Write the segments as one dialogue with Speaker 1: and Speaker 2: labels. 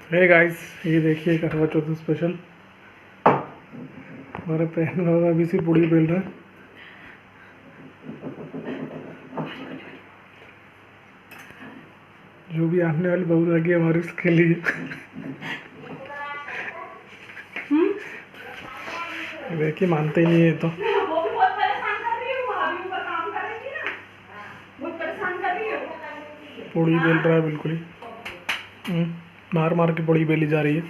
Speaker 1: Hey guys, ये देखिए करवा चौथ स्पेशल। हमारे प्रेम बाबा अभी से पूड़ी बेल रहे हैं। जो भी आने वाली बहू लगी हमारी उसके लिए देखिए मानते ही नहीं है तो पूड़ी बेल रहा है बिल्कुल ही। मार मार के पूड़ी बेली जा रही है।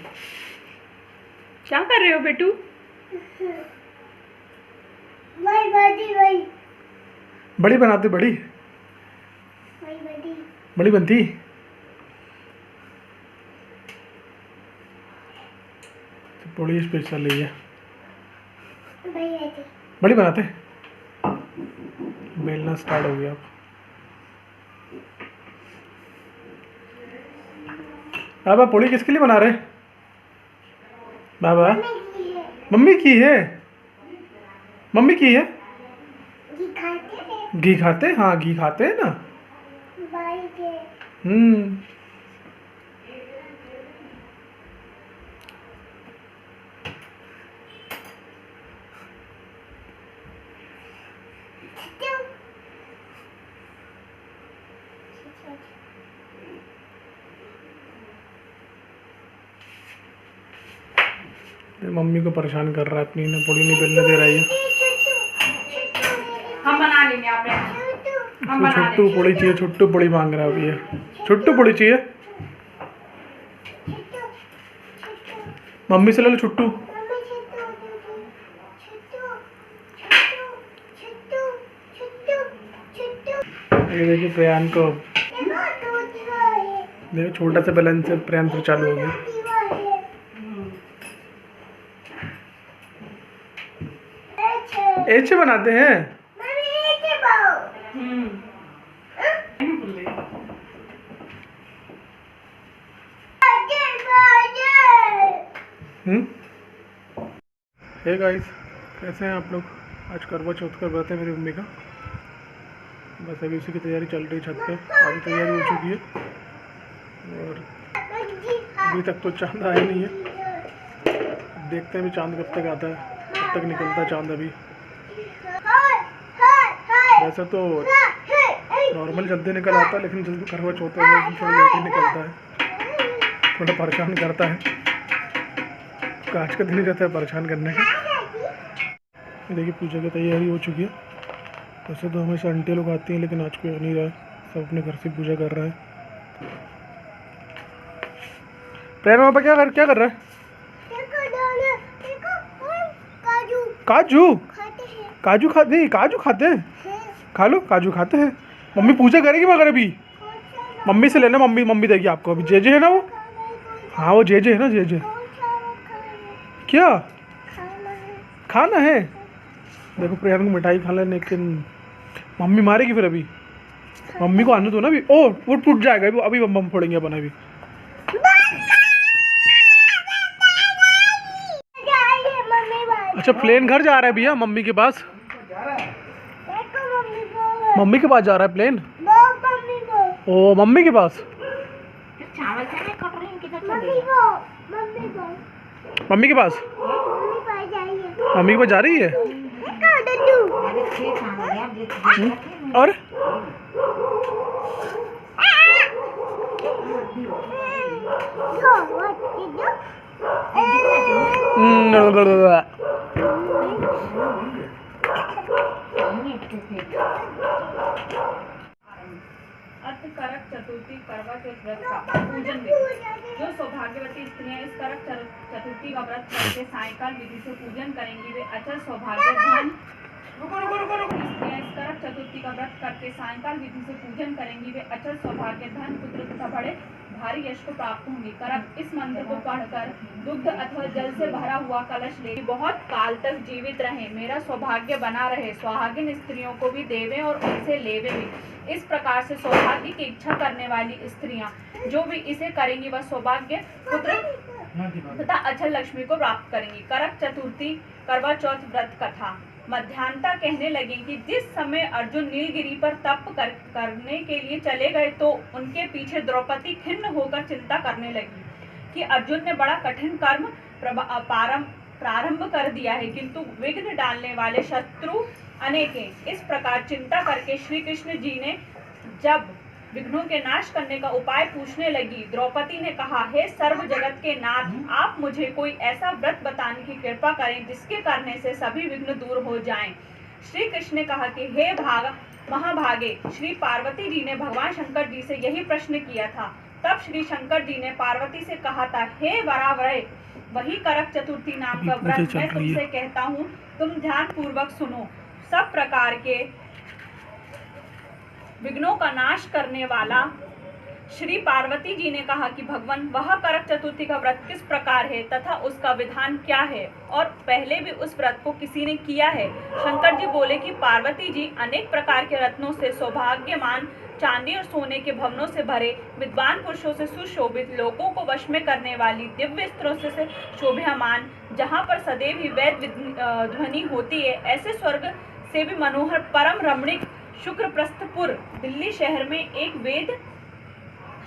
Speaker 2: क्या कर रहे हो बेटू?
Speaker 1: बड़ी बनाते बड़ी बड़ी बनती। तो पूड़ी स्पेशल है, बड़ी बनाते। बेलना स्टार्ट हो गया। बाबा पूड़ी किसके लिए बना रहे? बाबा मम्मी की है। मम्मी की है। घी खाते? हाँ घी खाते हैं ना। मम्मी को परेशान कर रहा है, अपनी ने पूड़ी नहीं बेलने दे रही है।
Speaker 2: हम बना लेंगे आपने।
Speaker 1: तो छुट्टू पूड़ी चाहिए, छुट्टू पूड़ी मांग रहा है अभी ये। छुट्टू पूड़ी चाहिए। मम्मी से ले लो छुट्टू। ये देखिए प्रयान को, देखो छोटा सा बैलेंस से प्रयान फिर चालू हो गया। ऐसे बनाते हैं। हे गाइस, कैसे हैं आप लोग? आज करवा चौथ का व्रत है मेरी मम्मी का। बस अभी उसी की तैयारी चल रही छत पे। आधी तैयारी हो चुकी है और अभी तक तो चांद आया नहीं है। देखते हैं अभी चांद कब तक आता है, कब तक निकलता है चांद। अभी वैसे तो नॉर्मल जल्दी निकल आता है, लेकिन जल्दी करवा चौथ है थोड़ा लेट ही निकलता है। थोड़ा परेशान करता है। आज का दिन ही रहता है परेशान करने का। देखिए पूजा की तैयारी हो चुकी है। वैसे तो हमेशा आंटी लोग आती हैं, लेकिन आज कोई आ नहीं रहा है। सब अपने घर से पूजा कर रहा है। प्रेम पापा क्या कर रहा है? काजू काजू खाते हैं। खा लो, काजू खाते हैं। मम्मी पूजा करेगी मगर अभी मम्मी से लेना। मम्मी देगी आपको। अभी जे है ना वो। हाँ वो जे है ना, जे क्या खाना है? देखो प्रिया को मिठाई खा ले, लेकिन मम्मी मारेगी फिर। अभी मम्मी को आने दो ना। अभी वो टूट जाएगा। अभी बम फोड़ेंगे अपन। अभी अच्छा प्लेन घर जा रहा है भैया मम्मी के पास। मम्मी के पास जा रहा है प्लेन। ओ मम्मी के पास। मम्मी के पास जा रही है। और
Speaker 2: करक चतुर्थी करवा चौथ व्रत का पूजन विधि। जो सौभाग्यवती स्त्रियां इस करक चतुर्थी का व्रत करके सायंकाल विधि से पूजन करेंगी वे अचल सौभाग्य धन। स्त्रियां इस करक चतुर्थी का व्रत करके सायंकाल विधि से पूजन करेंगी वे अचल सौभाग्य धन पुत्र तथा बड़े भारी यश को प्राप्त होंगे। करक इस मंत्र को पढ़कर दुग्ध अथवा जल से भरा हुआ कलश ले बहुत काल तक जीवित रहे, मेरा सौभाग्य बना रहे, सुहागिन स्त्रियों को भी देवे और उनसे लेवे भी। इस प्रकार से सौभाग्य की इच्छा करने वाली स्त्रियां जो भी इसे करेंगी वह सौभाग्य पुत्र तथा अचल लक्ष्मी को प्राप्त करेंगी। करक चतुर्थी करवा चौथ व्रत कथा। मध्यांता कहने लगे कि जिस समय अर्जुन नीलगिरी पर तप करने के लिए चले गए तो उनके पीछे द्रौपदी खिन्न होकर चिंता करने लगी कि अर्जुन ने बड़ा कठिन कर्म प्रारंभ कर दिया है, किंतु विघ्न डालने वाले शत्रु अनेक हैं। इस प्रकार चिंता करके श्री कृष्ण जी ने जब विघ्नों के नाश करने का उपाय पूछने लगी, द्रौपदी ने कहा, हे सर्व जगत के नाथ, आप मुझे कोई ऐसा व्रत बताने की कृपा करें जिसके करने से सभी विघ्न दूर हो जाएं। श्री कृष्ण ने कहा कि हे महाभागे, श्री पार्वती जी ने भगवान शंकर जी से यही प्रश्न किया था। तब श्री शंकर जी ने पार्वती से कहा था, हे वरावरे, वही करक चतुर्थी नाम का व्रत मैं तुमसे कहता हूँ, तुम ध्यान पूर्वक सुनो। सब प्रकार के विघ्नों का नाश करने वाला श्री पार्वती जी ने कहा कि भगवान, वह करक चतुर्थी का व्रत किस प्रकार है तथा उसका विधान क्या है, और पहले भी उस व्रत को किसी ने किया है। शंकर जी बोले कि पार्वती जी, अनेक प्रकार के रत्नों से सौभाग्यमान, चांदी और सोने के भवनों से भरे, विद्वान पुरुषों से सुशोभित, लोगों को वश में करने वाली, दिव्य स्त्रों से शोभायमान, जहाँ पर सदैव ही वैद ध्वनि होती है, ऐसे स्वर्ग से भी मनोहर परम रमणीक शुक्रप्रस्थपुर दिल्ली शहर में एक वेद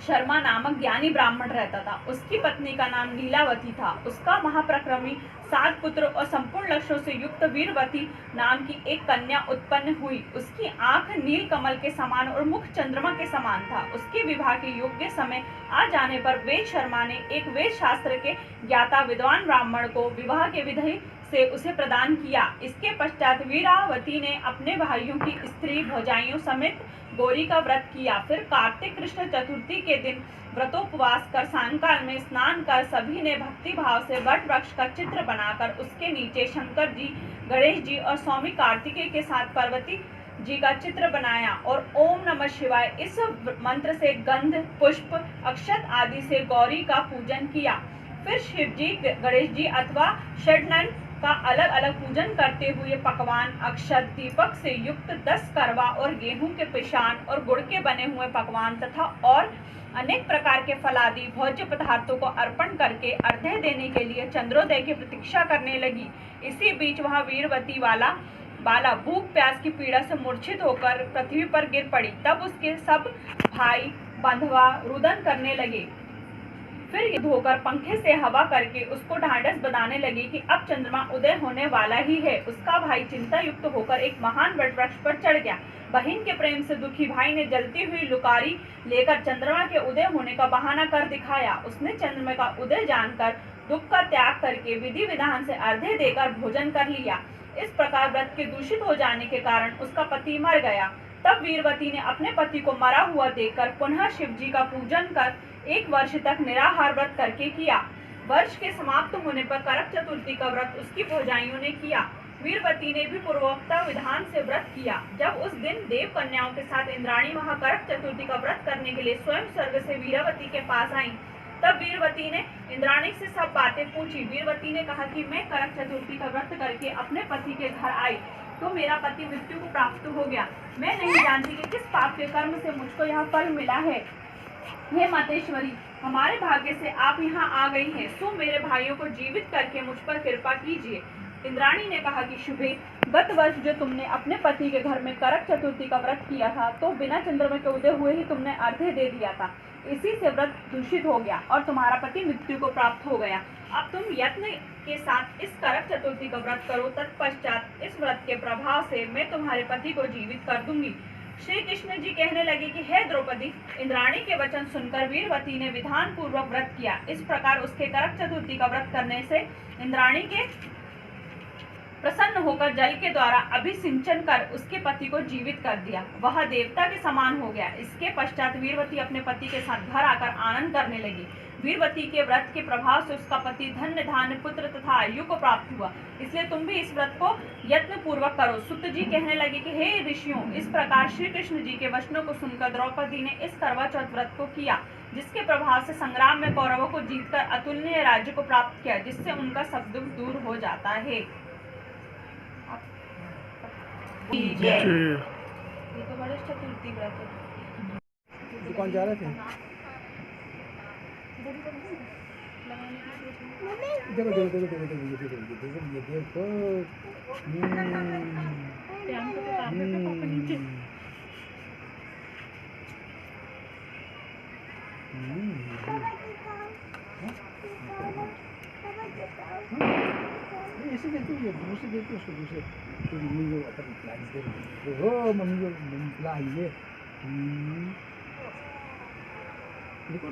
Speaker 2: शर्मा नामक ज्ञानी ब्राह्मण रहता था। उसकी पत्नी का नाम लीलावती था। उसका महाप्रक्रमी 7 पुत्र और संपूर्ण लक्ष्यों से युक्त वीरवती नाम की एक कन्या उत्पन्न हुई। उसकी आंख नील कमल के समान और मुख चंद्रमा के समान था। उसके विवाह के योग्य समय आ जाने पर वेद शर्मा ने एक वेद शास्त्र के ज्ञाता विद्वान ब्राह्मण को विवाह के विधि से उसे प्रदान किया। इसके पश्चात वीरावती ने अपने भाइयों की स्त्री भौजाइयों समेत गौरी का व्रत किया। फिर कार्तिक कृष्ण चतुर्थी के दिन व्रतोपवास कर सायंकाल में स्नान कर सभी ने भक्ति भाव से वट वृक्ष का चित्र बनाकर उसके नीचे शंकर जी, गणेश जी और स्वामी कार्तिकेय के साथ पार्वती जी का चित्र बनाया और ओम नमः शिवाय इस मंत्र से गंध, पुष्प, अक्षत आदि से गौरी का पूजन किया। फिर शिव जी, गणेश जी अथवा षडनन का अलग अलग पूजन करते हुए पकवान, अक्षत, दीपक से युक्त 10 करवा और गेहूं के पिशान और गुड़ के बने हुए पकवान तथा और अनेक प्रकार के फलादि भोज्य पदार्थों को अर्पण करके अर्घ्य देने के लिए चंद्रोदय की प्रतीक्षा करने लगी। इसी बीच वह वीरवती बाला भूख प्यास की पीड़ा से मूर्छित होकर पृथ्वी पर गिर पड़ी। तब उसके सब भाई बंधुआ रुदन करने लगे। फिर धोकर पंखे से हवा करके उसको ढांढस बनाने लगी कि अब चंद्रमा उदय होने वाला ही है। उसका भाई चिंता युक्त होकर एक महान वट वृक्ष पर चढ़ गया। बहन के प्रेम से दुखी भाई ने जलती हुई लुकारी लेकर चंद्रमा के उदय होने का बहाना कर दिखाया। उसने चंद्रमा का उदय जानकर दुख का त्याग करके विधि विधान से अर्घ्य देकर भोजन कर लिया। इस प्रकार व्रत के दूषित हो जाने के कारण उसका पति मर गया। तब वीरवती ने अपने पति को मरा हुआ देखकर पुनः शिव जी का पूजन कर 1 वर्ष तक निराहार व्रत करके किया। वर्ष के समाप्त होने पर करक चतुर्थी का व्रत उसकी भौजाइयों ने किया। वीरवती ने भी पूर्वोक्त विधान से व्रत किया। जब उस दिन देव कन्याओं के साथ इंद्राणी वहां करक चतुर्थी का व्रत करने के लिए स्वयं स्वर्ग से वीरवती के पास आई। तब वीरवती ने इंद्राणी से सब बातें पूछी। वीरवती ने कहा कि मैं करक चतुर्थी का व्रत करके अपने पति के घर आई तो मेरा पति मृत्यु को प्राप्त हो गया। मैं नहीं जानती कि किस पाप के कर्म से मुझको यह फल मिला है। हे मातेश्वरी, हमारे भाग्य से आप यहाँ आ गई हैं, सो मेरे भाइयों को जीवित करके मुझ पर कृपा कीजिए। इंद्राणी ने कहा कि शुभे, गत वर्ष जो तुमने अपने पति के घर में करक चतुर्थी का व्रत किया था तो बिना चंद्रमा के उदय हुए ही तुमने अर्घ्य दे दिया था। इसी से व्रत दूषित हो गया और तुम्हारा पति मृत्यु को प्राप्त हो गया। अब तुम यत्न के साथ इस करक चतुर्थी का व्रत करो। तत्पश्चात इस व्रत के प्रभाव से मैं तुम्हारे पति को जीवित कर दूंगी। श्री कृष्ण जी कहने लगे कि हे द्रौपदी, इंद्राणी के वचन सुनकर वीरवती ने विधान पूर्वक व्रत किया। इस प्रकार उसके करक चतुर्थी का व्रत करने से इंद्राणी के प्रसन्न होकर जल के द्वारा अभिसिंचन कर उसके पति को जीवित कर दिया। वह देवता के समान हो गया। इसके पश्चात वीरवती अपने पति के साथ घर आकर आनंद करने लगी। वीरवती के व्रत के प्रभाव से उसका पति धन्य धान्य पुत्र तथा आयु को प्राप्त हुआ। इसलिए तुम भी इस व्रत को यत्न पूर्वक करो। सुत जी कहने लगे कि हे ऋषियों, इस प्रकार श्री कृष्ण जी के वचनों को सुनकर द्रौपदी ने इस करवा चौथ व्रत को किया, जिसके प्रभाव से संग्राम में कौरवों को जीतकर अतुलनीय राज्य को प्राप्त किया, जिससे उनका सब दुख दूर हो जाता है। ये तो गणेश चतुर्थी व्रत है।
Speaker 1: दुकान जा रहे थे। देखो देखो देखो देखो देखो ये देखो ये देखो
Speaker 3: से देखो, ये दूर से देखो, उसको दूसरे तो मम्मी को अपन प्लान दे रही है। ओ मम्मी को बुला लिए। देखो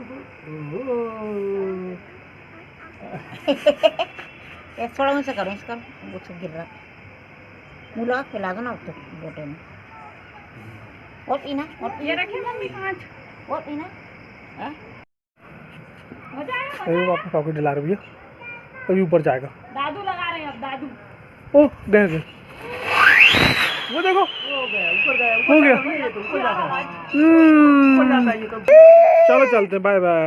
Speaker 4: ये थोड़ा मुझसे करो, इसका वो सब गिर रहा। मुँह लगा के ला दो ना अब तो बोटे में। और पीना, और
Speaker 2: ये रखे मम्मी कांच
Speaker 4: और पीना है।
Speaker 2: हो जाएगा,
Speaker 1: अरे वो आपका पॉकेट जला रही है, अभी ऊपर जाएगा।
Speaker 2: दादू लगा रहे हैं अब दादू।
Speaker 1: ओ गए गए, वो देखो
Speaker 3: हो गया, ऊपर गया,
Speaker 1: हो गया।
Speaker 3: ऊपर जाता है,
Speaker 1: हम्म,
Speaker 3: ऊपर जाता है ये तो।
Speaker 1: चलो चलते, बाय बाय।